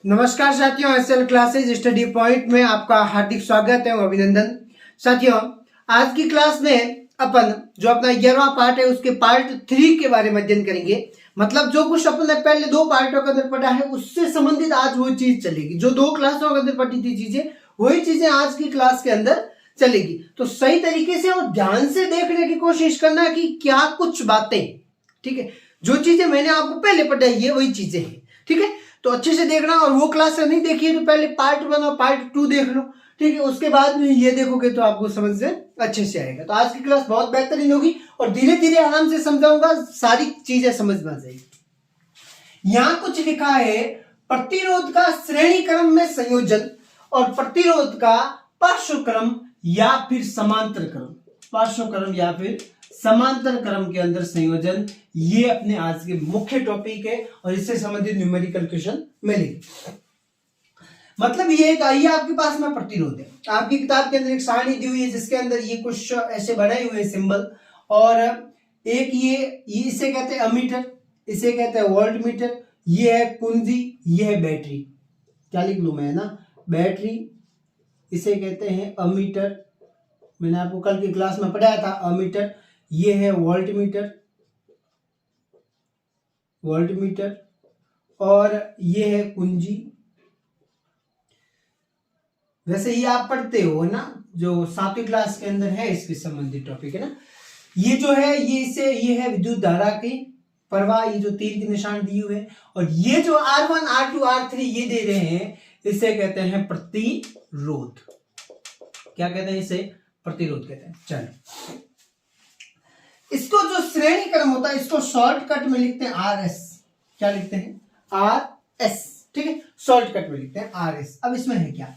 नमस्कार साथियों, SL classes study point में आपका हार्दिक स्वागत है और अभिनंदन। साथियों, आज की क्लास में अपन जो अपना 11वां पार्ट है उसके पार्ट 3 के बारे में अध्ययन करेंगे। मतलब जो कुछ अपन ने पहले दो पार्टों के अंदर पढ़ा है उससे संबंधित आज वो चीज चलेगी। जो दो क्लासों के अंदर पढ़ी थी चीजें, वही चीजें आज की क्लास के अंदर चलेगी। तो सही तरीके से और ध्यान से देखने की कोशिश करना कि क्या कुछ बातें, ठीक है, जो चीजें मैंने आपको पहले पढ़ाई है वही चीजें हैं, ठीक है। तो अच्छे से देखना, और वो क्लास नहीं देखी है तो पहले पार्ट 1 और पार्ट 2 देख लो, ठीक है। उसके बाद में ये देखोगे तो आपको समझ से अच्छे से आएगा। तो आज की क्लास बहुत बेहतरीन होगी और धीरे धीरे आराम से समझाऊंगा, सारी चीजें समझ में आ जाएगी। यहां कुछ लिखा है, प्रतिरोध का श्रेणी क्रम में संयोजन और प्रतिरोध का पार्श्व क्रम या फिर समांतर क्रम, पार्श्व क्रम या फिर समांतर क्रम के अंदर संयोजन, ये अपने आज के मुख्य टॉपिक है और इससे संबंधित न्यूमेरिकल क्वेश्चन मिलेंगे। मतलब ये आपके पास में प्रतिरोध है, आपकी किताब के अंदर एक सारणी दी हुई है जिसके अंदर ये कुछ ऐसे बनाए हुए हैं सिंबल, और एक ये इसे कहते हैं अमीटर, इसे कहते हैं वोल्ट मीटर, ये है कुंजी, ये है बैटरी। क्या लिख लूं मैं, ना, बैटरी, इसे कहते हैं अमीटर, मैंने आपको कल की क्लास में पढ़ाया था अमीटर। ये है वोल्ट मीटर, वोल्ट मीटर, और ये है कुंजी। वैसे ये आप पढ़ते हो ना, जो 7वीं क्लास के अंदर है, इसके संबंधित टॉपिक है ना। ये जो है ये है विद्युत धारा की प्रवाह, ये जो तीर के निशान दिए हुए हैं, और ये जो R1 R2 R3 ये दे रहे हैं, इसे कहते हैं प्रतिरोध। क्या कहते हैं इसे? प्रतिरोध कहते हैं। चलो, इसको जो श्रेणी क्रम होता है इसको शॉर्टकट में लिखते हैं RS। क्या लिखते हैं? RS, ठीक है, शॉर्टकट में लिखते हैं RS। अब इसमें है क्या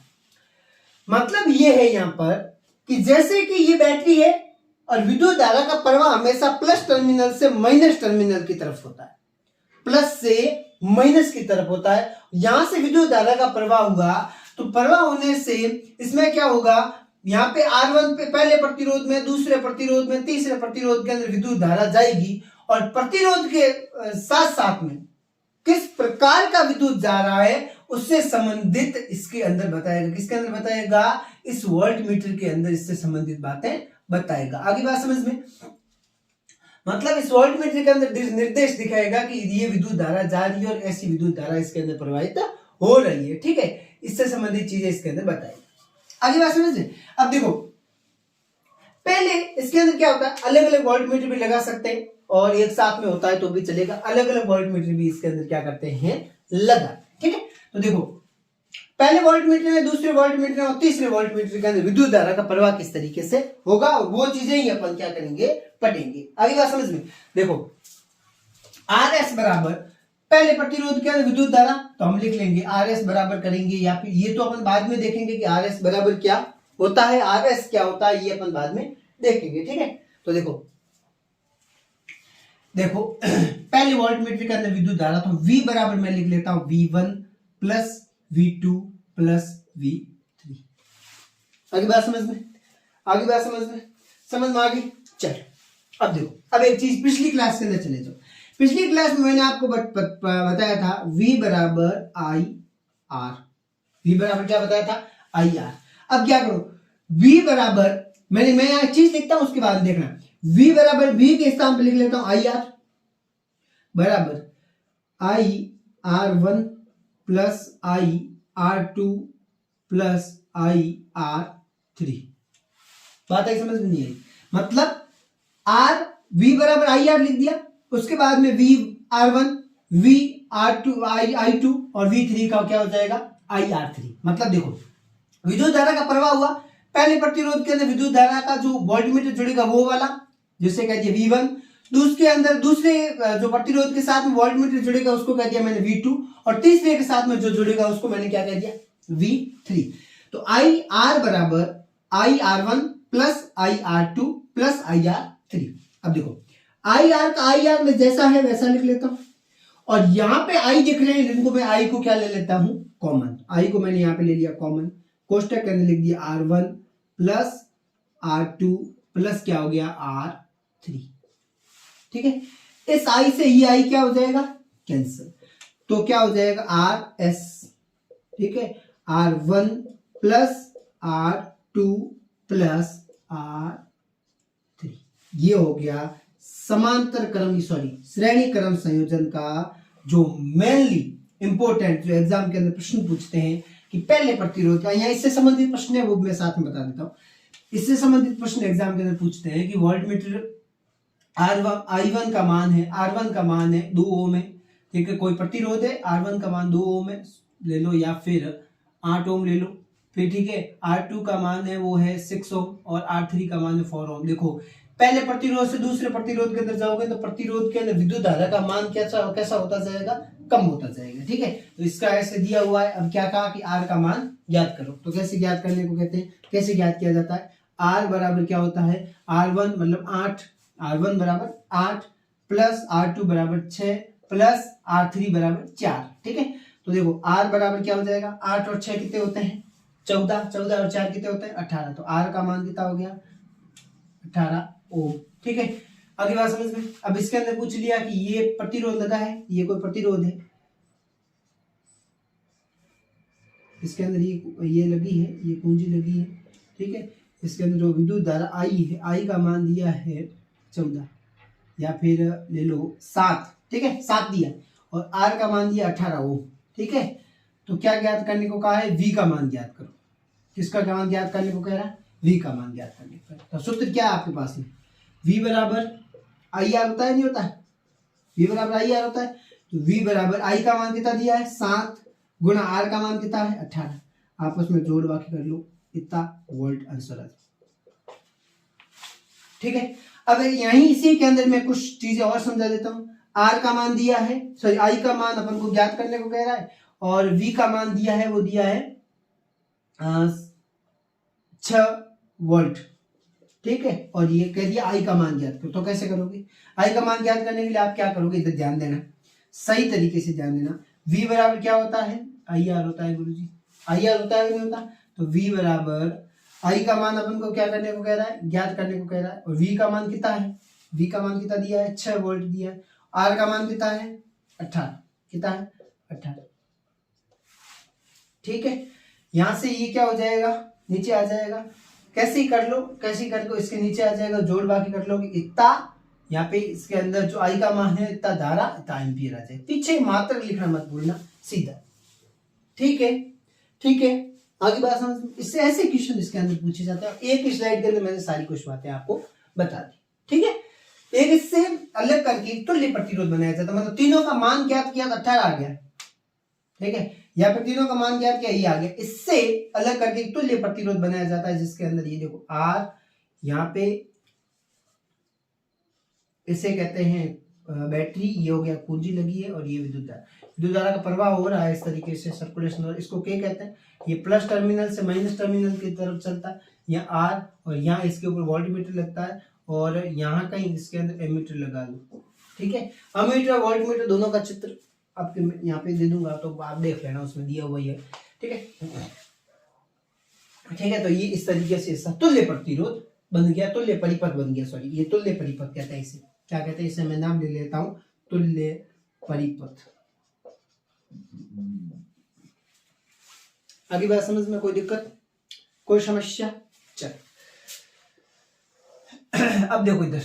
मतलब, ये है यहां पर कि जैसे कि ये बैटरी है और विद्युत धारा का प्रवाह हमेशा प्लस टर्मिनल से माइनस टर्मिनल की तरफ होता है, प्लस से माइनस की तरफ होता है। यहां से विद्युत धारा का प्रवाह हुआ तो प्रवाह होने से इसमें क्या होगा, यहाँ पे R1 पे पहले प्रतिरोध में, दूसरे प्रतिरोध में, तीसरे प्रतिरोध के अंदर विद्युत धारा जाएगी, और प्रतिरोध के साथ साथ में किस प्रकार का विद्युत जा रहा है उससे संबंधित इसके अंदर बताएगा। किसके अंदर बताएगा? इस वोल्ट मीटर के अंदर इससे संबंधित बातें बताएगा। आगे बात समझ में? मतलब इस वोल्ट मीटर के अंदर निर्देश दिखाएगा कि ये विद्युत धारा जा रही है और ऐसी विद्युत धारा इसके अंदर प्रवाहित हो रही है, ठीक है। इससे संबंधित चीजें इसके अंदर बताएगी। आगे बात समझे? अब देखो, पहले इसके अंदर क्या होता है, अलग अलग वोल्ट मीटर भी लगा सकते हैं और एक साथ में होता है तो भी चलेगा। अलग अलग वोल्ट मीटर भी इसके अंदर क्या करते हैं, लगा, ठीक है। तो देखो, पहले वोल्ट मीटर में, दूसरे वोल्ट मीटर में और तीसरे वोल्ट मीटर के अंदर विद्युत धारा का प्रवाह किस तरीके से होगा, और वो चीजें ही अपन क्या करेंगे, पढ़ेंगे। आगे बात समझ में? देखो, RS बराबर पहले प्रतिरोध के अंदर विद्युत धारा, तो हम लिख लेंगे RS बराबर करेंगे, या फिर ये तो अपन बाद में देखेंगे कि RS बराबर क्या होता है, RS क्या होता है, ये अपन बाद में देखेंगे, ठीक है। तो देखो पहले वोल्ट मीटर के अंदर विद्युत धारा, तो V बराबर मैं लिख लेता हूं V1 plus V2 plus V3। आगे बात समझ में? आगे बात समझ में आ गई? चलो, अब देखो, अब एक चीज पिछली क्लास के अंदर चले जाओ। पिछली क्लास में मैंने आपको बताया था V बराबर IR। V बराबर क्या बताया था? IR। अब क्या करो, V बराबर मैं यहाँ चीज लिखता हूं, उसके बाद देखना। V बराबर V के स्थान पर लिख लेता हूं IR बराबर IR1 plus IR2 plus IR3। बात आई समझ में? नहीं आई? मतलब V बराबर IR लिख दिया, उसके बाद में VR1, VR2, I2 और V3 का क्या हो जाएगा, IR3। मतलब देखो, विद्युत धारा का प्रवाह हुआ, पहले प्रतिरोध के अंदर विद्युत धारा का जो वोल्ट मीटर जुड़ेगा वो वाला, जिसे कह दिया V1, दूसरे जो प्रतिरोध के साथ में वोल्ट मीटर जुड़ेगा उसको कह दिया मैंने V2, और तीसरे के साथ में जो जुड़ेगा उसको मैंने क्या कह दिया, V3। तो IR बराबर IR1 plus IR2 plus IR3। अब देखो, IR का IR में जैसा है वैसा लिख लेता हूं, और यहां पे I दिख रहे हैं, इनको मैं I को क्या ले लेता हूं, कॉमन। I को मैंने यहां पे ले लिया कॉमन, कोष्टक के अंदर लिख दिया R1 प्लस R2 प्लस क्या हो गया, R3, ठीक है। इस I से ये I क्या हो जाएगा, कैंसिल, तो क्या हो जाएगा RS ठीक है, R1 plus R2 plus R3। ये हो गया समांतर क्रम श्रेणी क्रम संयोजन का जो मेनली इंपॉर्टेंट जो एग्जाम के अंदर प्रश्न पूछते हैं कि पहले प्रतिरोध का, यहाँ इससे संबंधित प्रश्न है वो मैं साथ में बता देता हूँ। इससे संबंधित प्रश्न एग्जाम के अंदर पूछते हैं कि वोल्टमीटर I1 का मान है, R1 का मान है 2 ओम है, ठीक है, कोई प्रतिरोध है, R1 का मान 2 ओम है ले लो या फिर 8 ओम ले लो, फिर ठीक है, R2 का मान है वो है 6 ओम और R3 का मान है 4 ओम। देखो पहले प्रतिरोध से दूसरे प्रतिरोध के अंदर जाओगे तो प्रतिरोध के अंदर विद्युत धारा का मान कैसा होता जाएगा, कम होता जाएगा, ठीक है। तो इसका ऐसे दिया हुआ है। अब क्या कहा कि R का मान ज्ञात करो, तो कैसे ज्ञात करने को कहते हैं, कैसे ज्ञात किया जाता है, R बराबर क्या होता है, R1 मतलब 8, R1 बराबर 8 प्लस R2 बराबर 6 प्लस R3 बराबर 4, ठीक है। तो देखो R बराबर क्या हो जाएगा, 8 और 6 कितने होते हैं 14, 14 और 4 कितने होते हैं 18, तो R का मान कितना हो गया 18 ओम, ठीक है। अगली बात समझ में। अब इसके अंदर पूछ लिया कि ये प्रतिरोध लगा है, ये कोई प्रतिरोध है, इसके अंदर ये लगी है, ये कुंजी लगी है, ठीक है। इसके अंदर जो विद्युत धारा I है, I का मान दिया है 14 या फिर ले लो 7, ठीक है, 7 दिया और R का मान दिया 18 ओम, ठीक है। तो क्या ज्ञात करने को कहा है, V का मान ज्ञात करो। किसका मान ज्ञात करने को कह रहा है, V का मान ज्ञात करने को। तो सूत्र क्या है आपके पास में, V बराबर IR होता है, नहीं होता है, V बराबर IR होता है। तो V बराबर I का मान कितना दिया है 7 गुना R का मान कितना है 18, आपस में जोड़ बाकी कर लो, इतना वोल्ट आंसर आ जाए, ठीक है। अब यहीं इसी के अंदर मैं कुछ चीजें और समझा देता हूं। R का मान दिया है, सॉरी I का मान अपन को ज्ञात करने को कह रहा है और V का मान दिया है, वो दिया है 6 वोल्ट, ठीक है। और ये कह दिया I का मान ज्ञात करो, तो कैसे करोगे, I का मान ज्ञात करने के लिए आप क्या करोगे, इधर ध्यान देना, सही तरीके से ध्यान देना। V बराबर क्या होता है, IR होता है गुरुजी, IR होता है नहीं होता। तो V बराबर I का मान अपन को क्या करने को कह रहा है, ज्ञात करने को कह रहा है, और V का मान कितना है, V का मान कितना दिया है 6 वोल्ट दिया है, R का मान कितना है 18, कितना है 18, ठीक है। यहां से ये क्या हो जाएगा, नीचे आ जाएगा, कैसे ही कर लो, कैसे ही कर लो, इसके नीचे आ जाएगा, जोड़ बाकी कर लोगे, इतना यहाँ पे इसके अंदर जो I का मान है इतना धारा इतना एम्पियर आ जाए, पीछे मात्रक लिखना मत भूलना, सीधा, ठीक है, ठीक है। आगे बात समझ, इससे ऐसे क्वेश्चन इसके अंदर पूछे जाते हैं। एक स्लाइड के अंदर मैंने सारी कुछ बातें आपको बता दी, ठीक है। एक इससे अलग करके तुल्य प्रतिरोध बनाया जाता है, मतलब तीनों का मान ज्ञात किया तो 18 आ गया, ठीक है, या फिर तीनों का मान ज्ञात किया ये आ गया। इससे अलग करके तुल्य प्रतिरोध बनाया जाता है जिसके अंदर ये देखो R, यहाँ पे इसे कहते हैं बैटरी, ये हो गया कुंजी लगी है और ये विद्युत धारा का प्रवाह हो रहा है इस तरीके से सर्कुलेशन, और इसको क्या कहते हैं, ये प्लस टर्मिनल से माइनस टर्मिनल की तरफ चलता है, यहाँ R और यहाँ इसके ऊपर वोल्टमीटर लगता है और यहाँ कहीं इसके अंदर एमीटर लगा दो, ठीक है। एमीटर और वोल्टमीटर दोनों का चित्र आपके यहाँ पे दे दूंगा, तो आप देख लेना, उसमें दिया हुआ ही है, ठीक है, ठीक है। तो ये इस तरीके से तुल्य प्रतिरोध बन गया, तुल्य परिपथ बन गया, सॉरी ये तुल्य परिपथ कहते हैं, इसे क्या कहते हैं, इसे मैं नाम ले लेता हूं तुल्य परिपथ। आगे बात समझ में कोई दिक्कत, कोई समस्या, चल। अब देखो इधर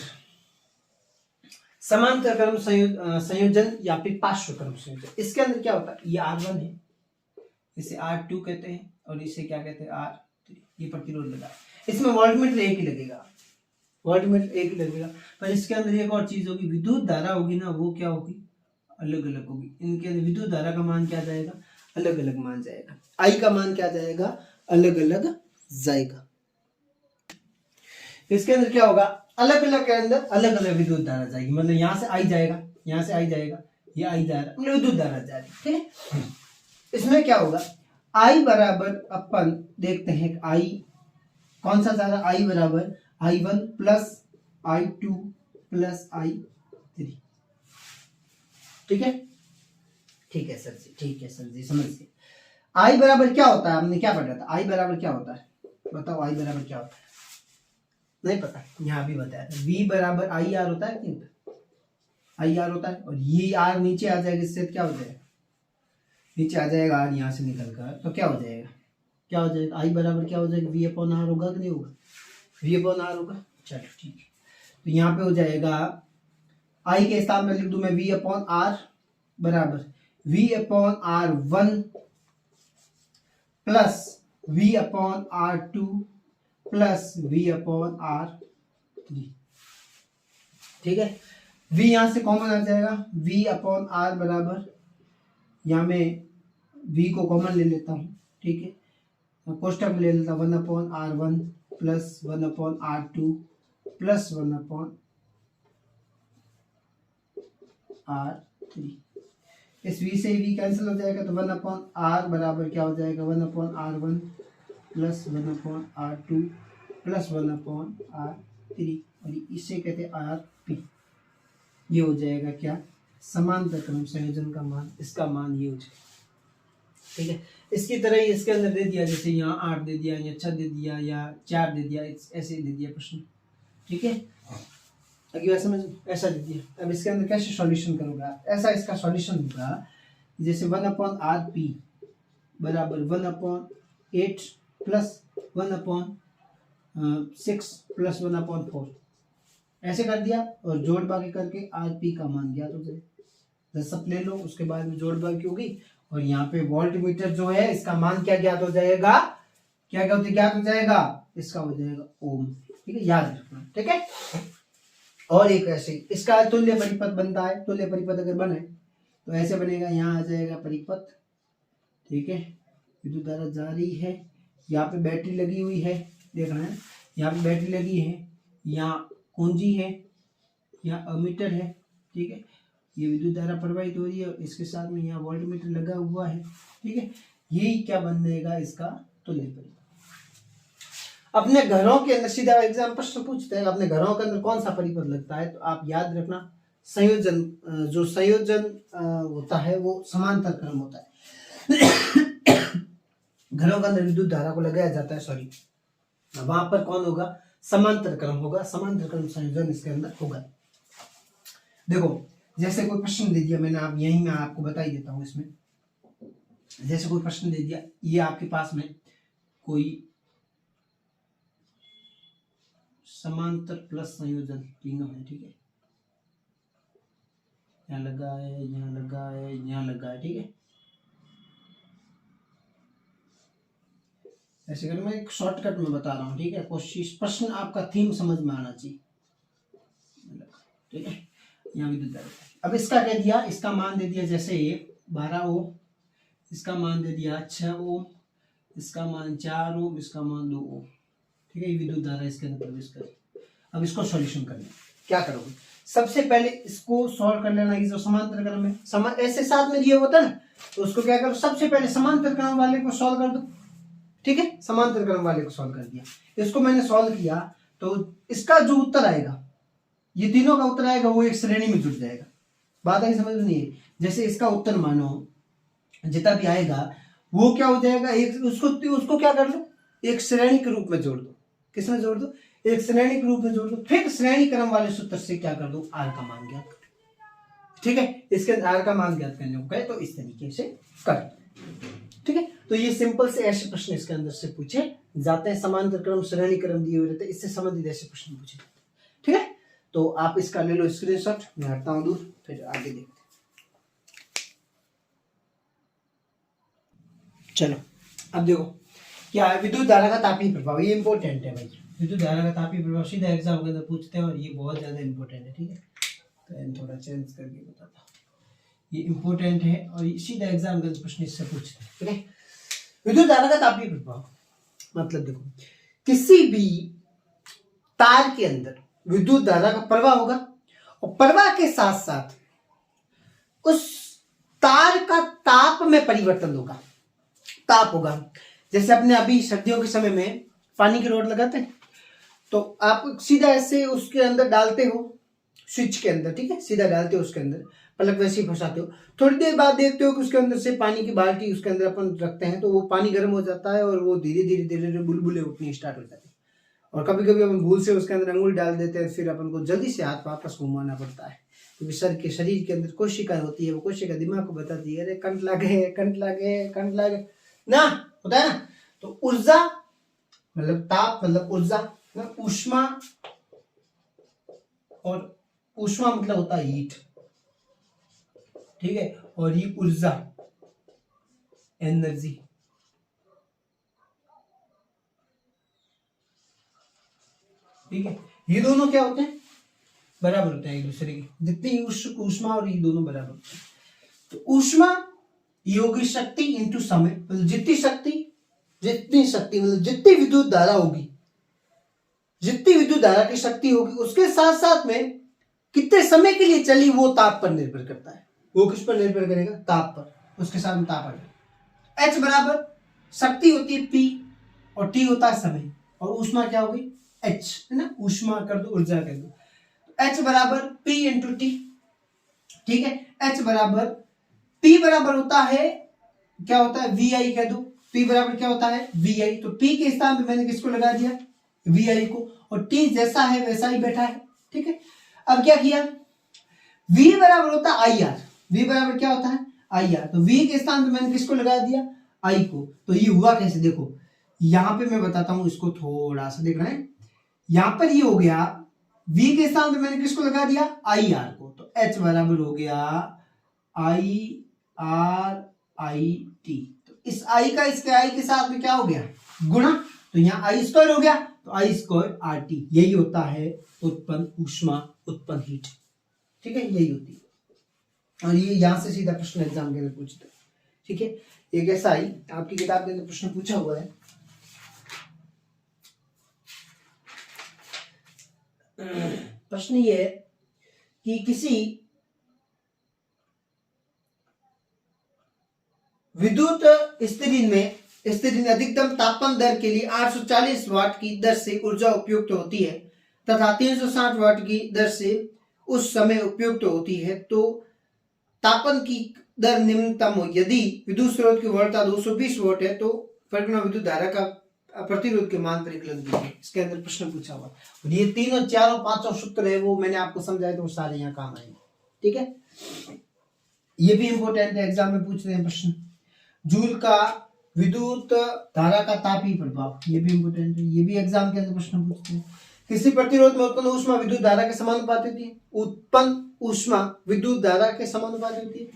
समांतर क्रम संयोजन या फिर पार्श्व क्रम संयोजन, इसके अंदर क्या होता है, ये R1 है, इसे R2 कहते हैं और इसे क्या कहते हैं R3, ये प्रतिरोध लगा, इसमें वोल्टमीटर एक ही लगेगा, वोल्टमीटर एक ही लगेगा, पर इसके अंदर एक और चीज होगी, विद्युत धारा होगी ना, वो क्या होगी अलग अलग होगी, इनके अंदर विद्युत धारा का मान क्या जाएगा, अलग अलग मान जाएगा, I का मान क्या जाएगा, अलग अलग जाएगा। इसके अंदर क्या होगा, अलग अलग के अंदर अलग अलग विद्युत धारा जाएगी, मतलब यहाँ से I जाएगा, यहाँ से I जाएगा, ये I जा रहा है, मतलब विद्युत धारा जा रही है, ठीक है। इसमें क्या होगा, I बराबर अपन देखते हैं I कौन सा जा रहा है, I बराबर I1 plus I2 plus I3, ठीक है, ठीक है सर जी, ठीक है सर जी, समझ गए। I बराबर क्या होता है, हमने क्या पढ़ा था, I बराबर क्या होता है, बताओ I बराबर क्या होता है, नहीं पता, यहाँ भी बताया था, V बराबर IR होता है, नहीं होता, IR होता है, और ये R नीचे आ जाएगा, इससे क्या हो जाएगा, नीचे आ जाएगा आर यहाँ से निकल कर, तो क्या हो जाएगा, क्या हो जाएगा, आई बराबर क्या हो जाएगा, वी अपॉन आर होगा कि नहीं होगा, वी अपॉन आर होगा। चलो ठीक है, तो यहाँ पे हो जाएगा आई के स्थान में लिख दूं मैं वी अपॉन आर बराबर V upon R 1 plus V upon R 2 plus V upon R 3। ठीक है, v यहां से कॉमन आ जाएगा, v अपॉन आर बराबर, यहां में v को कॉमन ले लेता हूं, ठीक है, कोष्टक में ले लेता हूं 1 upon R 1 plus 1 upon R 2 plus 1 upon R 3। इस v से v कैंसिल हो जाएगा, तो 1 अपॉन आर बराबर क्या हो जाएगा, 1 upon R 1 plus 1 upon R 2 plus 1 upon R 3, और इसे कहते हैं आर पी। ये हो जाएगा क्या, समांतर क्रम संयोजन का मान, इसका मान ये हो जाएगा। ठीक है, इसकी तरह ही इसके अंदर दे दिया, जैसे यहाँ 8 दे दिया या 6 दे दिया या 4 दे दिया, ऐसे दे दिया प्रश्न। ठीक है, अगली बार समझ, ऐसा दे दिया। अब इसके अंदर कैसे सॉल्यूशन करोगे आप, ऐसा इसका सॉल्यूशन होगा, जैसे 1 अपॉन आर पी बराबर 1 upon 8 plus 1 upon 6 plus 1 upon 4, ऐसे कर दिया, और जोड़ बाकी करके आर पी का मान ज्ञात हो जाए। दशक ले लो, उसके बाद में जोड़ बाकी होगी, और यहाँ पे वोल्ट मीटर जो है इसका मान क्या ज्ञात हो जाएगा, क्या ज्ञात हो जाएगा, इसका हो जाएगा ओम। ठीक है, याद रखना। ठीक है, और एक ऐसे इसका तुल्य परिपथ बनता है, तुल्य परिपथ अगर बने तो ऐसे बनेगा, यहाँ आ जाएगा परिपथ। ठीक है, विद्युत धारा जा रही है, यहाँ पे बैटरी लगी हुई है, देख रहे हैं, यहाँ पे बैटरी लगी है, यहाँ कुंजी है, यहाँ अमीटर है। ठीक है, ये विद्युत धारा प्रवाहित हो रही है, इसके साथ में यहाँ वोल्टमीटर लगा हुआ है। ठीक है, यही क्या बनेगा, इसका तुल्य परिपथ। अपने घरों के अंदर सीधा एग्जाम प्रश्न पूछते हैं, अपने घरों के अंदर कौन सा परिपथ लगता है, तो आप याद रखना संयोजन, जो संयोजन होता है वो समांतर क्रम होता है। घरों के अंदर विद्युत धारा को लगाया जाता है, सॉरी, वहां पर कौन होगा, समांतर क्रम होगा, समांतर क्रम संयोजन इसके अंदर होगा। देखो, जैसे कोई प्रश्न दे दिया मैंने, आप यही मैं आपको बता ही देता हूँ इसमें, जैसे कोई प्रश्न दे दिया, ये आपके पास में कोई समांतर प्लस संयोजन तीनों है। ठीक है, यहाँ लगा है, यहाँ लगा है, यहाँ लगा है। ठीक है, ऐसे कर, मैं एक शॉर्टकट में बता रहा हूँ। ठीक है, कोशिश प्रश्न आपका थीम समझ में आना चाहिए। ठीक है, यहाँ विद्युत धारा, अब इसका क्या दिया, इसका मान दे दिया, जैसे ये 12 ओम, इसका मान दे दिया 6 ओम, इसका मान 4 ओम, इसका मान 2 ओम। ठीक है, ये विद्युत धारा इसके अंदर प्रवेश करे। अब इसको सॉल्यूशन करना, क्या करोगे, सबसे पहले इसको सॉल्व कर लेना, ये जो समांतर क्रम है, ऐसे साथ में दिया होता है ना, तो उसको क्या करो, सबसे पहले समांतर क्रम वाले को सॉल्व कर दो। ठीक है, समांतर क्रम वाले को सॉल्व कर दिया, इसको मैंने सॉल्व किया, तो इसका जो उत्तर आएगा, ये तीनों का उत्तर आएगा, वो एक श्रेणी में जुड़ जाएगा। बात आई समझ नहीं है, जैसे इसका उत्तर मानो जितना भी आएगा वो क्या हो जाएगा, एक उसको क्या कर लो, एक श्रेणी के रूप में जोड़ दो। किसमें जोड़ दो, एक श्रेणी के रूप में जोड़ दो, फिर श्रेणी क्रम वाले सूत्र से क्या कर दो, आर का मान ज्ञात कर। ठीक है, इसके अंदर आर का मान ज्ञात करने को कहे तो इस तरीके से कर। ठीक है, तो ये सिंपल से ऐसे प्रश्न इसके अंदर से पूछे जाते हैं, समांतर क्रम श्रेणी क्रम दिए हुए रहते हैं, इससे संबंधित ऐसे प्रश्न पूछे। ठीक है, तो आप इसका ले लो स्क्रीनशॉट, मैं हटता हूं दूर, फिर आगे देखते हैं। चलो, अब देखो क्या है, विद्युत धारा का तापीय प्रभाव, ये इंपॉर्टेंट है भाई, विद्युत धारा का तापीय प्रभाव सीधा एग्जाम के अंदर पूछते हैं, और ये बहुत ज्यादा इंपॉर्टेंट है। ठीक है, तो थोड़ा चेंज करके बताता हूँ, ये इंपॉर्टेंट है और सीधा एग्जाम के अंदर प्रश्न इससे पूछते हैं। ठीक है, विद्युत धारा का तापीय प्रभाव मतलब देखो, किसी भी तार के अंदर विद्युत धारा का प्रवाह होगा, और प्रवाह के साथ साथ उस तार का ताप में परिवर्तन होगा, ताप होगा। जैसे अपने अभी सर्दियों के समय में पानी की रोड लगाते हैं, तो आप सीधा ऐसे उसके अंदर डालते हो, स्विच के अंदर, ठीक है, सीधा डालते हो उसके अंदर, पलक वैसे ही फंसाते हो, थोड़ी देर बाद देखते हो कि उसके अंदर से पानी की बाल्टी उसके अंदर अपन रखते हैं, तो वो पानी गर्म हो जाता है और वो धीरे धीरे धीरे धीरे बुलबुले उठनी स्टार्ट हो जाती है, और कभी कभी अपन भूल से उसके अंदर अंगुल डाल देते हैं, फिर अपन को जल्दी से हाथ वापस घुमाना पड़ता है, क्योंकि शरीर के अंदर कोशिका होती है, वो कोशिका दिमाग को बताती है अरे कंठ लागे ना, होता है ना। तो ऊर्जा मतलब ताप मतलब ऊर्जा, ऊष्मा, और ऊष्मा मतलब होता है हीट, ठीक है, और ये ऊर्जा एनर्जी, ठीक है। ये दोनों क्या होते हैं, बराबर होते हैं एक दूसरे के, जितनी ऊष्मा और ये दोनों बराबर होते हैं। तो ऊष्मा योगी शक्ति इंटू समय, मतलब जितनी शक्ति मतलब जितनी विद्युत धारा होगी, जितनी विद्युत धारा की शक्ति होगी, उसके साथ साथ में कितने समय के लिए चली वो ताप पर निर्भर करता है। वो किस पर निर्भर करेगा, ताप पर, उसके साथ में ताप आ जाएगा। H बराबर शक्ति होती है P और T होता है समय, और ऊष्मा क्या होगी H, है ना, ऊष्मा कर दो ऊर्जा कर दो, H बराबर P इंटू T, ठीक है। H बराबर P बराबर होता है, क्या होता है VI कह दो, P बराबर क्या होता है VI, तो P के स्थान पे मैंने किसको लगा दिया VI को, और T जैसा है वैसा ही बैठा है, ठीक है। अब क्या किया, V बराबर होता है IR, V बराबर क्या होता है IR, तो V के स्थान पे मैंने किसको लगा दिया I को। तो ये हुआ कैसे, देखो यहां पे मैं बताता हूं, इसको थोड़ा सा देख रहे हैं, यहां पर ये हो गया V के स्थान पे मैंने किसको लगा दिया IR को, तो H बराबर हो गया IRIT, तो इस I का इसके I के साथ में क्या हो गया गुणा, तो यहाँ I स्क्वायर हो गया, तो I स्क्वायर RT, यही होता है उत्पन्न ऊष्मा, उत्पन्न हीट, ठीक है, यही होती है। और ये यहां से सीधा प्रश्न एग्जाम के अंदर पूछते हैं, ठीक है। एक ऐसा ही आपकी किताब के अंदर प्रश्न पूछा हुआ है, प्रश्न ये है कि किसी विद्युत स्थिति में अधिकतम तापमान दर के लिए 840 वाट की दर से ऊर्जा उपयुक्त होती है तथा 360 वाट की दर से उस समय उपयुक्त होती है, तो तापमान की दर निम्नतम हो यदि विद्युत स्रोत की वोल्टता 220 वोल्ट है, तो परिक्रमा विद्युत धारा का प्रतिरोध के मान परिकलन कीजिए। इसके अंदर प्रश्न पूछा हुआ, और ये तीनों चारों पांचों सूत्र है वो मैंने आपको समझाया, तो वो सारे यहाँ काम आएंगे, ठीक है। ये भी इंपॉर्टेंट है, एग्जाम में पूछ रहे हैं प्रश्न। जूल का विद्युत धारा का तापीय प्रभाव, ये भी इंपॉर्टेंट है, ये भी एग्जाम के अंदर प्रश्न पूछते हैं। किसी प्रतिरोध में उत्पन्न ऊष्मा विद्युत धारा के समानुपाती होती है, उत्पन्न ऊष्मा विद्युत धारा के समानुपाती होती है,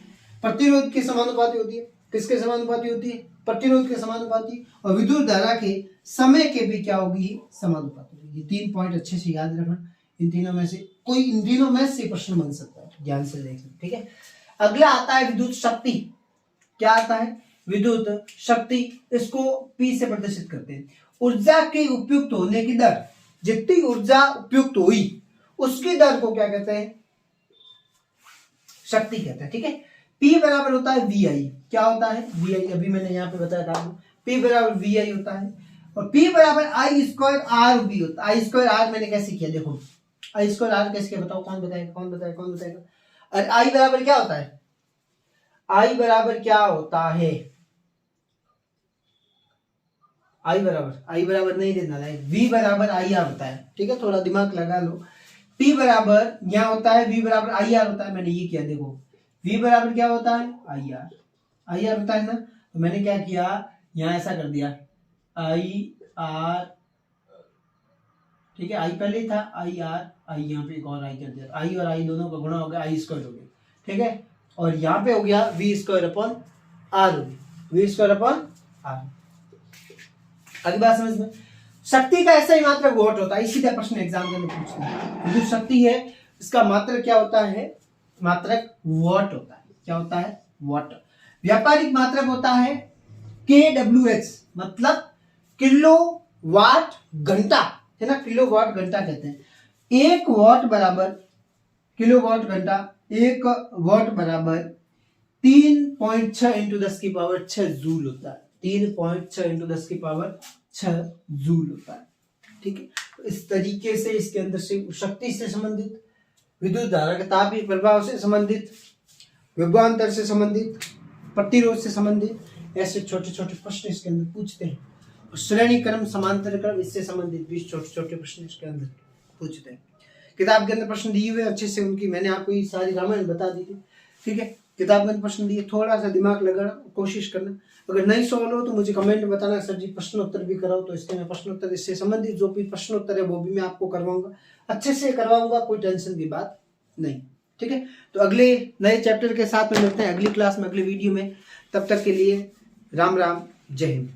प्रतिरोध के समानुपाती होती है, किसके समानुपाती होती है प्रतिरोध के समानुपाती, और विद्युत धारा के समय के भी क्या होगी समानुपाती। ये 3 पॉइंट अच्छे से याद रखना, इन तीनों में से कोई इन तीनों में से प्रश्न बन सकता है, ध्यान से देखना, ठीक है। अगला आता है विद्युत शक्ति, क्या आता है विद्युत शक्ति, इसको P से प्रदर्शित करते हैं। ऊर्जा के उपयुक्त होने की दर, जितनी ऊर्जा उपयुक्त हुई उसकी दर को क्या कहते हैं शक्ति कहते हैं, ठीक है। P बराबर होता है VI, क्या होता है VI, अभी मैंने यहाँ पे बताया था आपको, P बराबर VI होता है, और P बराबर I स्क्वायर R भी होता है। I स्क्वायर R मैंने कैसे किया, देखो I स्क्वायर R कैसे किया बताओ, कौन बताएगा। और I बराबर क्या होता है, I बराबर क्या होता है, I बराबर नहीं देना है, V बराबर IR होता है, ठीक है, थोड़ा दिमाग लगा लो। P बराबर यहाँ होता है V बराबर IR होता है, मैंने ये किया, देखो V बराबर क्या होता है IR होता है ना, तो मैंने क्या किया यहाँ ऐसा कर दिया IR, ठीक है, I पहले ही था IR, I यहाँ पे एक और I कर दिया, I और I दोनों का गुणा हो गया I स्क्वायर हो गया, ठीक है, और यहाँ पे हो गया V square upon R, V square upon R। अगली बात समझ में, शक्ति का ऐसा ही मात्रक वोट होता है, इसी का प्रश्न एग्जाम के अंदर पूछते हैं। जो शक्ति है इसका मात्रक क्या होता है, मात्रक वॉट होता है, क्या होता है वॉट। व्यापारिक मात्रक होता है kWh, मतलब किलो वाट घंटा, है ना, किलो वाट घंटा कहते हैं। 1 वॉट बराबर किलो वाट घंटा, 1 वॉट बराबर 3.6 इंटू 10 की पावर 6 जूल होता है, 3.6 इंटू 10 की पावर 6 जूल होता है, ठीक है। इस तरीके से इसके अंदर से शक्ति से संबंधित, विद्युत धारा के तापीय प्रभाव से संबंधित, विभवांतर से संबंधित, प्रतिरोध से संबंधित, ऐसे छोटे छोटे प्रश्न इसके अंदर पूछते हैं। और श्रेणी क्रम समांतर क्रम इससे संबंधित भी छोटे छोटे प्रश्न इसके अंदर पूछते हैं। किताब के अंदर प्रश्न दिए हुए अच्छे से, उनकी मैंने आपको ये सारी रामायण बता दी थी, ठीक है। किताब के अंदर प्रश्न दिए, थोड़ा सा दिमाग लगाना, कोशिश करना। अगर नहीं सॉल्व हो तो मुझे कमेंट में बताना, सर जी प्रश्नोत्तर भी कराओ, तो इसके मैं प्रश्नोत्तर, इससे संबंधित जो भी प्रश्नोत्तर है वो भी मैं आपको करवाऊंगा, अच्छे से करवाऊंगा, कोई टेंशन की बात नहीं, ठीक है। तो अगले नए चैप्टर के साथ में मिलते हैं अगली क्लास में, अगले वीडियो में। तब तक के लिए राम राम, जय हिंद।